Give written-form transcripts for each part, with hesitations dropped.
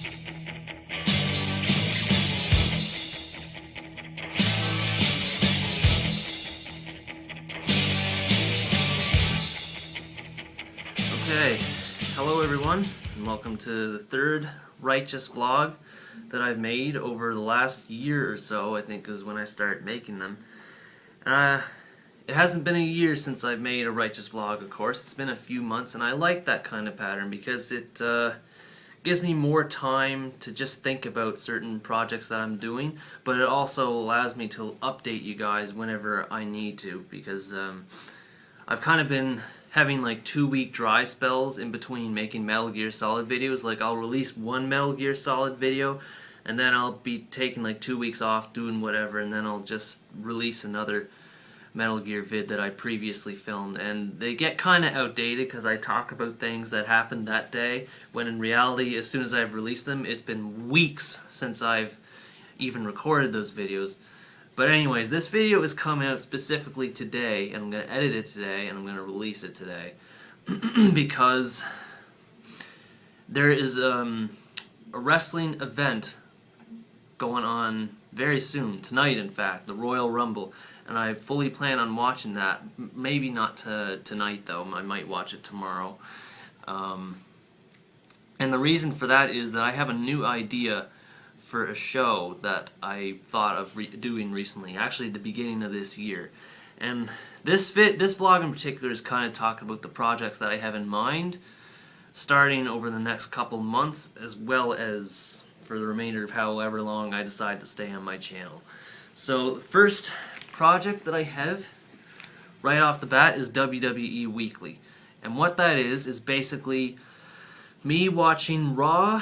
Okay, hello everyone, and welcome to the third Righteous vlog that I've made over the last year or so. I think is when I started making them. It hasn't been a year since I've made a Righteous vlog, of course. It's been a few months, and I like that kind of pattern because it gives me more time to just think about certain projects that I'm doing, but it also allows me to update you guys whenever I need to, because I've kind of been having like 2-week dry spells in between making Metal Gear Solid videos. Like I'll release one Metal Gear Solid video and then I'll be taking like 2 weeks off doing whatever, and then I'll just release another Metal Gear vid that I previously filmed, and they get kind of outdated because I talk about things that happened that day, when in reality as soon as I've released them it's been weeks since I've even recorded those videos. But anyways, this video is coming out specifically today, and I'm going to edit it today, and I'm going to release it today. Because there is a wrestling event going on very soon, tonight in fact, the Royal Rumble. And I fully plan on watching that. Maybe not tonight though, I might watch it tomorrow. And the reason for that is that I have a new idea for a show that I thought of doing recently, actually at the beginning of this year. And this vlog in particular is kind of talking about the projects that I have in mind, starting over the next couple months, as well as for the remainder of however long I decide to stay on my channel. So the first project that I have right off the bat is WWE Weekly. And what that is basically me watching Raw,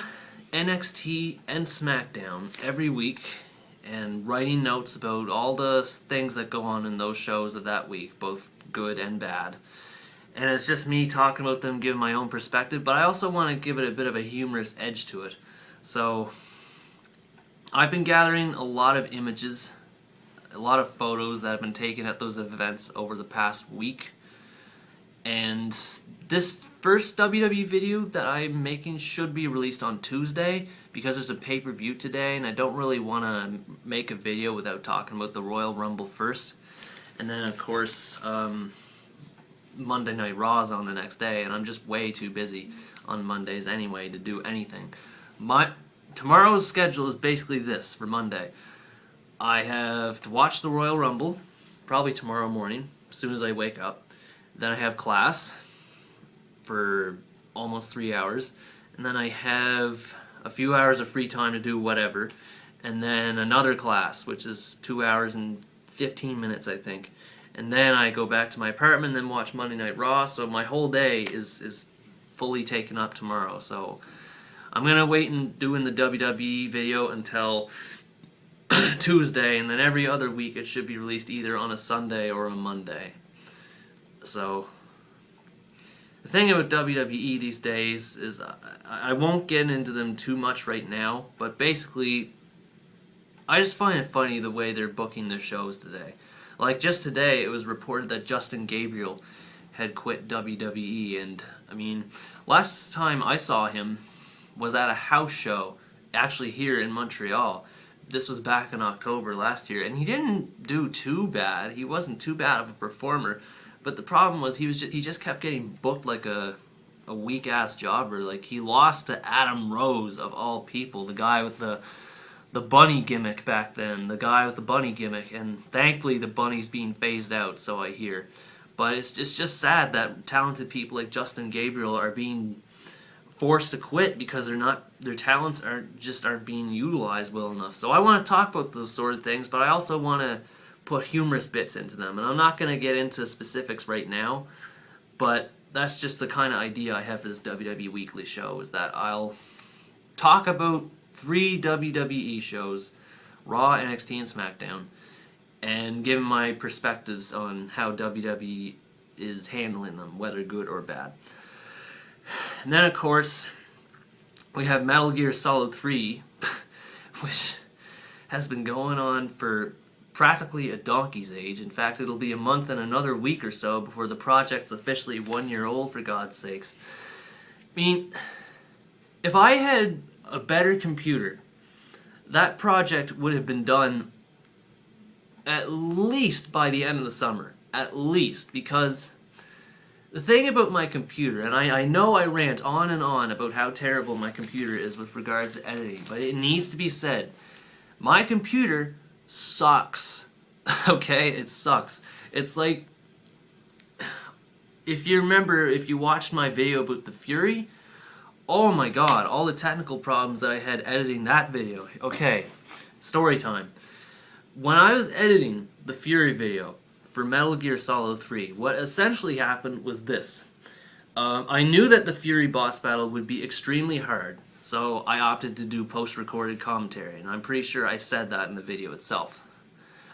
NXT, and SmackDown every week and writing notes about all the things that go on in those shows of that week, both good and bad. And it's just me talking about them, giving my own perspective, but I also want to give it a bit of a humorous edge to it. So I've been gathering a lot of images, a lot of photos that have been taken at those events over the past week. And this first WWE video that I'm making should be released on Tuesday, because there's a pay-per-view today, and I don't really want to make a video without talking about the Royal Rumble first. And then, of course, Monday Night Raw is on the next day, and I'm just way too busy on Mondays anyway to do anything. Tomorrow's schedule is basically this for Monday. I have to watch the Royal Rumble, probably tomorrow morning, as soon as I wake up. Then I have class for almost 3 hours, and then I have a few hours of free time to do whatever, and then another class, which is 2 hours and 15 minutes, I think. And then I go back to my apartment and then watch Monday Night Raw, so my whole day is fully taken up tomorrow. So I'm going to wait and doing the WWE video until Tuesday, and then every other week it should be released either on a Sunday or a Monday. So the thing about WWE these days is I won't get into them too much right now, but basically I just find it funny the way they're booking their shows today. Like just today it was reported that Justin Gabriel had quit WWE, and I mean, last time I saw him was at a house show actually here in Montreal. This was back in October last year, and he didn't do too bad. He wasn't too bad of a performer, but the problem was he just kept getting booked like a weak-ass jobber. Like, he lost to Adam Rose, of all people, the guy with the bunny gimmick back then, the guy with the bunny gimmick, and thankfully the bunny's being phased out, so I hear. But it's just sad that talented people like Justin Gabriel are being forced to quit because their talents aren't being utilized well enough. So I want to talk about those sort of things, but I also want to put humorous bits into them. And I'm not going to get into specifics right now, but that's just the kind of idea I have for this WWE Weekly show, is that I'll talk about 3 WWE shows, Raw, NXT, and SmackDown, and give my perspectives on how WWE is handling them, whether good or bad. And then, of course, we have Metal Gear Solid 3, which has been going on for practically a donkey's age. In fact, it'll be a month and another week or so before the project's officially 1 year old, for God's sakes. I mean, if I had a better computer, that project would have been done at least by the end of the summer. At least, because the thing about my computer, and I know I rant on and on about how terrible my computer is with regards to editing, but it needs to be said. My computer sucks. Okay? It sucks. It's like, if you remember, if you watched my video about the Fury, oh my god, all the technical problems that I had editing that video. Okay, story time. When I was editing the Fury video for Metal Gear Solid 3, what essentially happened was this. I knew that the Fury boss battle would be extremely hard, so I opted to do post-recorded commentary, and I'm pretty sure I said that in the video itself.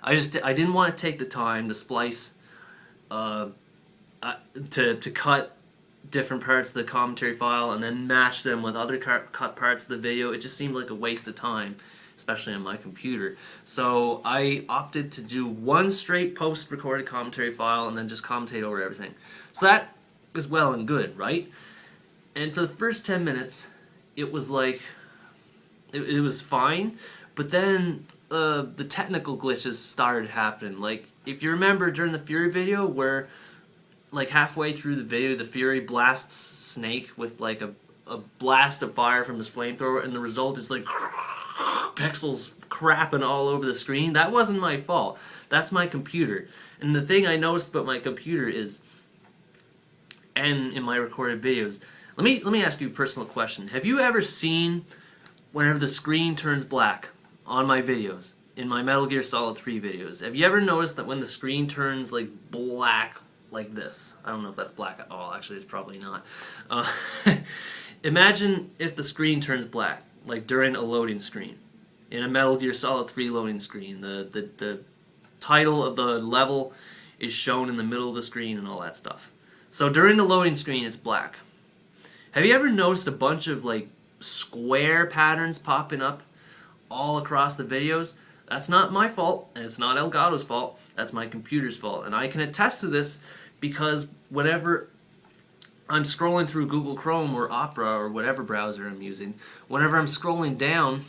I didn't want to take the time to splice, to cut different parts of the commentary file and then match them with other cut parts of the video. It just seemed like a waste of time, especially on my computer. So I opted to do one straight post-recorded commentary file and then just commentate over everything. So that is well and good, right? And for the first 10 minutes, it was like, it was fine, but then the technical glitches started happening. Like, if you remember during the Fury video where, like, halfway through the video, the Fury blasts Snake with, like, a blast of fire from his flamethrower, and the result is, like, pixels crapping all over the screen. That wasn't my fault. That's my computer. And the thing I noticed about my computer is, and in my recorded videos, let me ask you a personal question. Have you ever seen whenever the screen turns black on my videos, in my Metal Gear Solid 3 videos? Have you ever noticed that when the screen turns, like, black like this? I don't know if that's black at all. Actually, it's probably not. Imagine if the screen turns black, like during a loading screen. In a Metal Gear Solid 3 loading screen, the title of the level is shown in the middle of the screen and all that stuff. So during the loading screen, it's black. Have you ever noticed a bunch of, like, square patterns popping up all across the videos? That's not my fault, and it's not Elgato's fault. That's my computer's fault. And I can attest to this because whenever I'm scrolling through Google Chrome or Opera or whatever browser I'm using, whenever I'm scrolling down,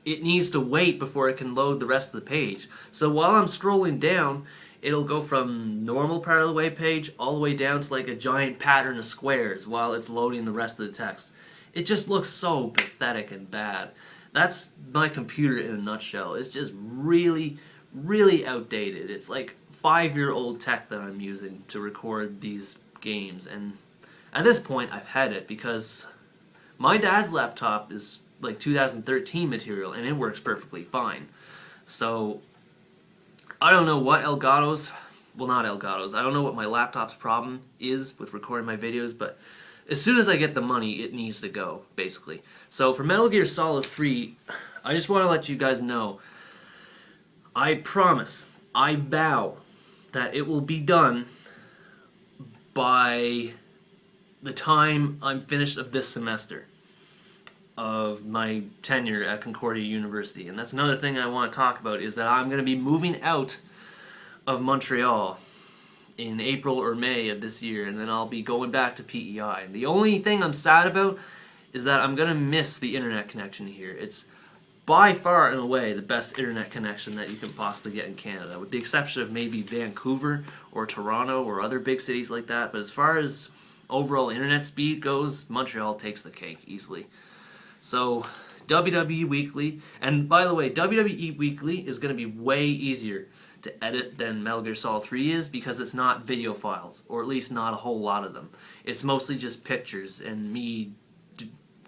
it needs to wait before it can load the rest of the page. So while I'm scrolling down, it'll go from normal part of the web page all the way down to like a giant pattern of squares while it's loading the rest of the text. It just looks so pathetic and bad. That's my computer in a nutshell. It's just really, really outdated. It's like 5-year-old tech that I'm using to record these games, and at this point I've had it because my dad's laptop is like 2013 material and it works perfectly fine. So I don't know what Elgato's, well, not Elgato's, I don't know what my laptop's problem is with recording my videos, but as soon as I get the money, it needs to go, basically. So for Metal Gear Solid 3, I just want to let you guys know, I promise, I vow, that it will be done by the time I'm finished of this semester of my tenure at Concordia University. And that's another thing I want to talk about, is that I'm going to be moving out of Montreal in April or May of this year, and then I'll be going back to PEI. And the only thing I'm sad about is that I'm going to miss the internet connection here. It's by far and away the best internet connection that you can possibly get in Canada, with the exception of maybe Vancouver or Toronto or other big cities like that. But as far as overall internet speed goes, Montreal takes the cake easily. So WWE Weekly, and by the way, WWE Weekly is going to be way easier to edit than Metal Gear Solid 3 is, because it's not video files, or at least not a whole lot of them. It's mostly just pictures and me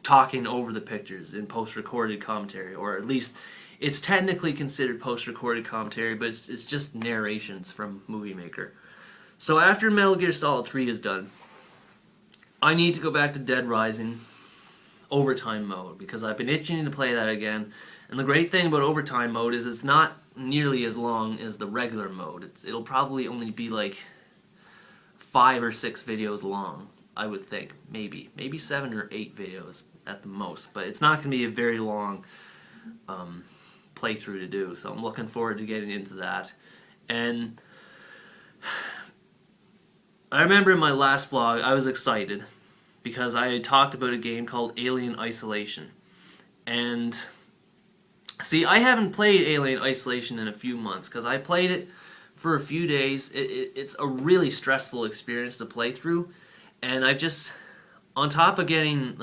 talking over the pictures in post-recorded commentary, or at least it's technically considered post-recorded commentary, but it's just narrations from Movie Maker. So after Metal Gear Solid 3 is done, I need to go back to Dead Rising Overtime mode, because I've been itching to play that again. And the great thing about Overtime mode is it's not nearly as long as the regular mode. It'll probably only be like 5 or 6 videos long, I would think. Maybe 7 or 8 videos at the most. But it's not going to be a very long playthrough to do. So I'm looking forward to getting into that. And I remember in my last vlog, I was excited because I had talked about a game called Alien Isolation. And see, I haven't played Alien Isolation in a few months because I played it for a few days. It's a really stressful experience to play through, and I just, on top of getting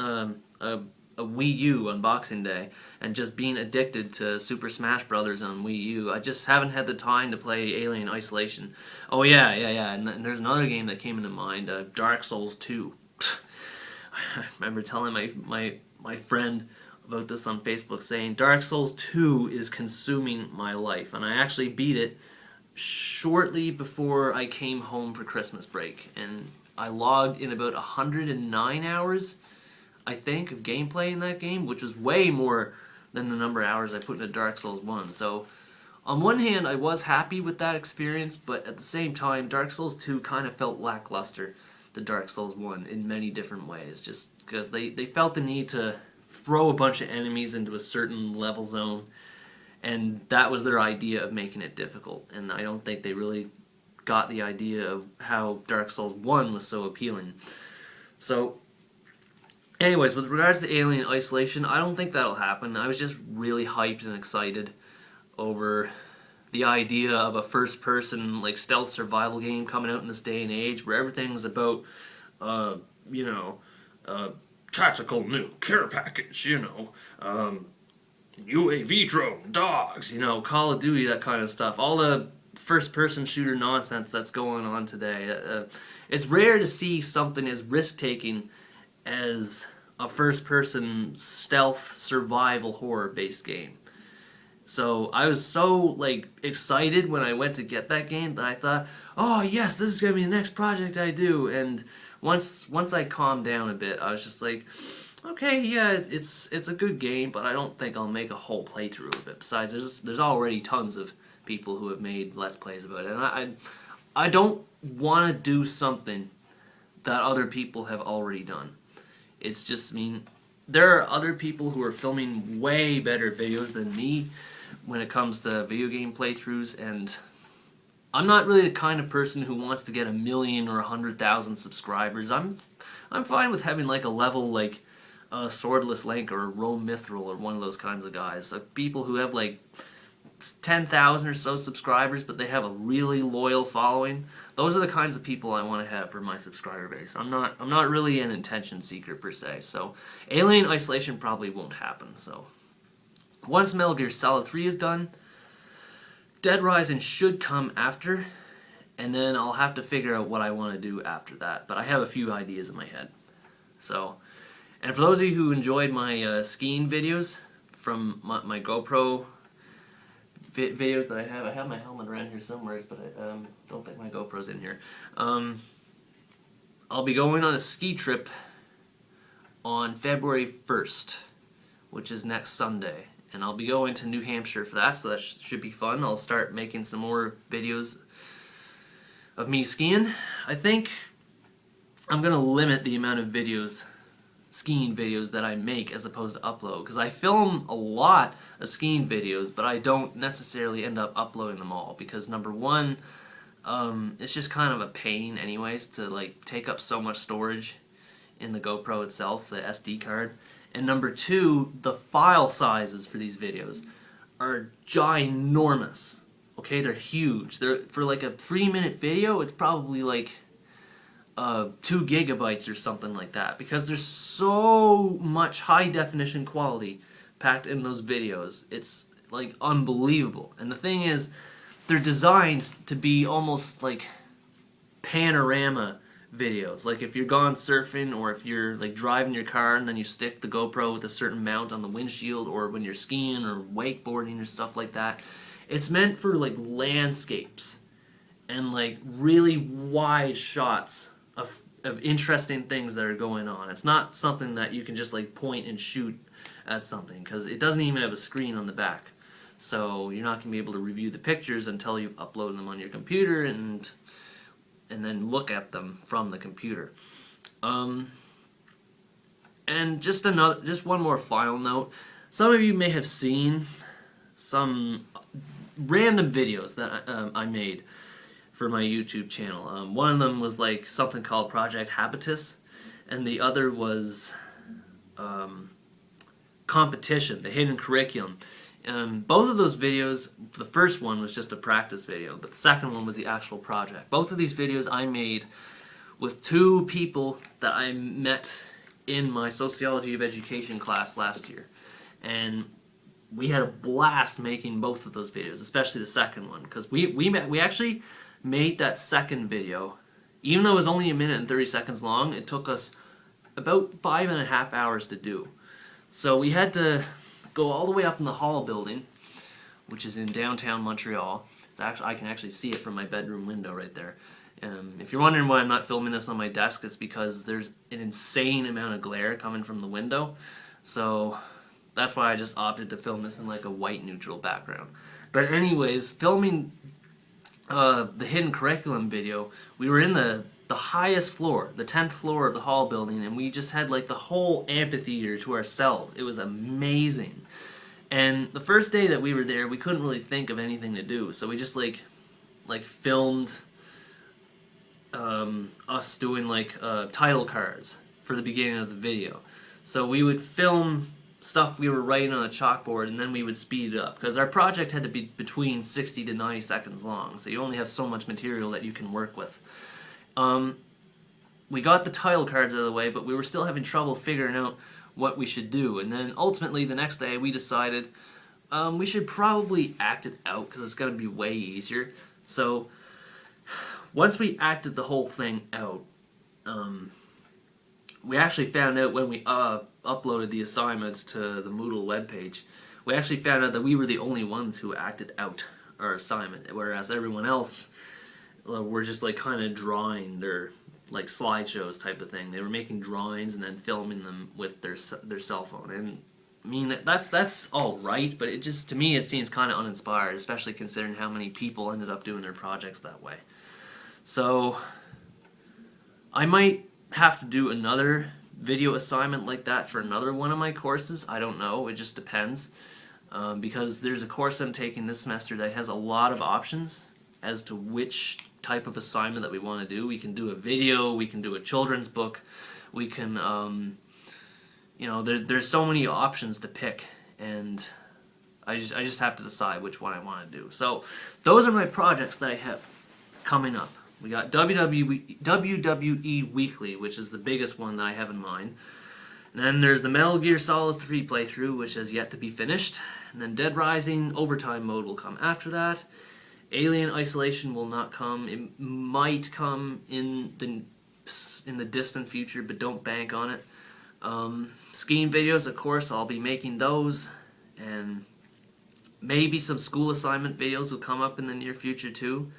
a Wii U on Boxing Day and just being addicted to Super Smash Brothers on Wii U, I just haven't had the time to play Alien Isolation. Oh yeah, and there's another game that came into mind, Dark Souls 2. I remember telling my friend about this on Facebook, saying Dark Souls 2 is consuming my life, and I actually beat it shortly before I came home for Christmas break, and I logged in about 109 hours, I think, of gameplay in that game, which was way more than the number of hours I put into Dark Souls 1. So on one hand, I was happy with that experience, but at the same time, Dark Souls 2 kind of felt lackluster to Dark Souls 1 in many different ways, just because they felt the need to throw a bunch of enemies into a certain level zone, and that was their idea of making it difficult, and I don't think they really got the idea of how Dark Souls 1 was so appealing. So anyways, with regards to Alien Isolation, I don't think that'll happen. I was just really hyped and excited over the idea of a first-person like stealth survival game coming out in this day and age, where everything's about, tactical new care package, UAV drone, dogs, Call of Duty, that kind of stuff. All the first-person shooter nonsense that's going on today. It's rare to see something as risk-taking as a first-person stealth survival horror-based game. So I was so excited when I went to get that game that I thought, oh yes, this is gonna be the next project I do. And once I calmed down a bit, I was just like, okay, yeah, it's a good game, but I don't think I'll make a whole playthrough of it. Besides, there's already tons of people who have made Let's Plays about it, and I don't want to do something that other people have already done. It's just, there are other people who are filming way better videos than me when it comes to video game playthroughs, and I'm not really the kind of person who wants to get 1 million or 100,000 subscribers. I'm fine with having a level like Swordless Link or Rome Mithril or one of those kinds of guys. People who have 10,000 or so subscribers, but they have a really loyal following. Those are the kinds of people I want to have for my subscriber base. I'm not really an attention seeker per se. So Alien Isolation probably won't happen. So once Metal Gear Solid 3 is done, Dead Rising should come after, and then I'll have to figure out what I want to do after that. But I have a few ideas in my head. So, and for those of you who enjoyed my skiing videos from my GoPro videos that I have my helmet around here somewhere, but I don't think my GoPro's in here. I'll be going on a ski trip on February 1st, which is next Sunday, and I'll be going to New Hampshire for that, so that should be fun. I'll start making some more videos of me skiing. I think I'm going to limit the amount of skiing videos that I make as opposed to upload, because I film a lot of skiing videos, but I don't necessarily end up uploading them all, because number one, it's just kind of a pain anyways to take up so much storage in the GoPro itself, the SD card, and number two, the file sizes for these videos are ginormous. Okay, they're huge. They're for a 3-minute video, it's probably 2 gigabytes or something like that, because there's so much high definition quality packed in those videos. It's unbelievable. And the thing is, they're designed to be almost panorama videos. If you're gone surfing, or if you're driving your car and then you stick the GoPro with a certain mount on the windshield, or when you're skiing or wakeboarding or stuff like that, it's meant for landscapes and really wide shots of interesting things that are going on. It's not something that you can just point and shoot at something, because it doesn't even have a screen on the back. So you're not going to be able to review the pictures until you've uploaded them on your computer and then look at them from the computer. And just one more final note. Some of you may have seen some random videos that I made for my YouTube channel. One of them was something called Project Habitus, and the other was competition, the hidden curriculum. Both of those videos, the first one was just a practice video, but the second one was the actual project. Both of these videos I made with two people that I met in my Sociology of Education class last year. And we had a blast making both of those videos, especially the second one, because we actually made that second video, even though it was only 1 minute and 30 seconds long, it took us about 5.5 hours to do. So we had to go all the way up in the Hall building, which is in downtown Montreal. It's actually, I can actually see it from my bedroom window right there. If you're wondering why I'm not filming this on my desk, it's because there's an insane amount of glare coming from the window. So that's why I just opted to film this in like a white neutral background. But anyways, filming the hidden curriculum video, we were in the highest floor, the 10th floor of the Hall building, and we just had like the whole amphitheater to ourselves. It was amazing. And the first day that we were there, we couldn't really think of anything to do, so we just like filmed us doing like title cards for the beginning of the video. So we would film stuff we were writing on a chalkboard, and then we would speed it up, because our project had to be between 60 to 90 seconds long, so you only have so much material that you can work with. We got the title cards out of the way, but we were still having trouble figuring out what we should do, and then ultimately the next day we decided we should probably act it out, because it's going to be way easier. So once we acted the whole thing out, we actually found out when we uploaded the assignments to the Moodle webpage, we actually found out that we were the only ones who acted out our assignment, whereas everyone else were just like kind of drawing their like slideshows type of thing. They were making drawings and then filming them with their cell phone. And I mean, that's all right, but it just, to me, it seems kind of uninspired, especially considering how many people ended up doing their projects that way. So I might have to do another video assignment like that for another one of my courses. I don't know, it just depends, because there's a course I'm taking this semester that has a lot of options as to which type of assignment that we want to do. We can do a video, we can do a children's book, we can you know, there's so many options to pick, and I just have to decide which one I want to do. So those are my projects that I have coming up. We got WWE Weekly, which is the biggest one that I have in mind. And then there's the Metal Gear Solid 3 playthrough, which has yet to be finished. And then Dead Rising Overtime mode will come after that. Alien Isolation will not come. It might come in the distant future, but don't bank on it. Skiing videos, of course, I'll be making those. And maybe some school assignment videos will come up in the near future too.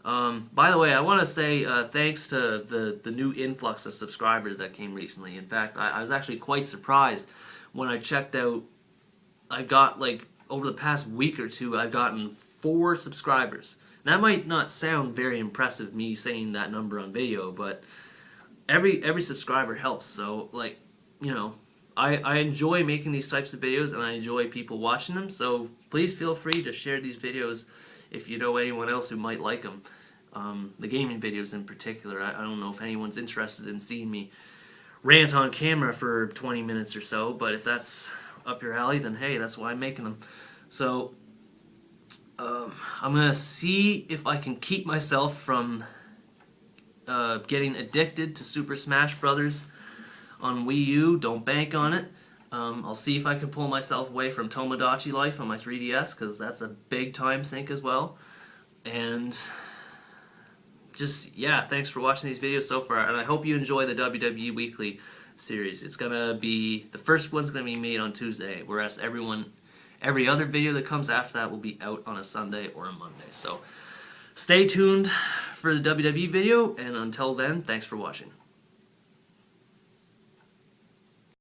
By the way, I want to say thanks to the new influx of subscribers that came recently. In fact, I was actually quite surprised when I checked out. I got, like, over the past week or two, I've gotten 4 subscribers. That might not sound very impressive, me saying that number on video, but every subscriber helps. So, like, you know, I enjoy making these types of videos, and I enjoy people watching them. So please feel free to share these videos if you know anyone else who might like them. The gaming videos in particular. I don't know if anyone's interested in seeing me rant on camera for 20 minutes or so, but if that's up your alley, then hey, that's why I'm making them. So I'm gonna see if I can keep myself from getting addicted to Super Smash Brothers on Wii U. Don't bank on it. I'll see if I can pull myself away from Tomodachi Life on my 3DS, because that's a big time sink as well. And just, yeah, thanks for watching these videos so far, and I hope you enjoy the WWE Weekly series. It's gonna be, the first one's gonna be made on Tuesday, whereas every other video that comes after that will be out on a Sunday or a Monday. So stay tuned for the WWE video, and until then, thanks for watching.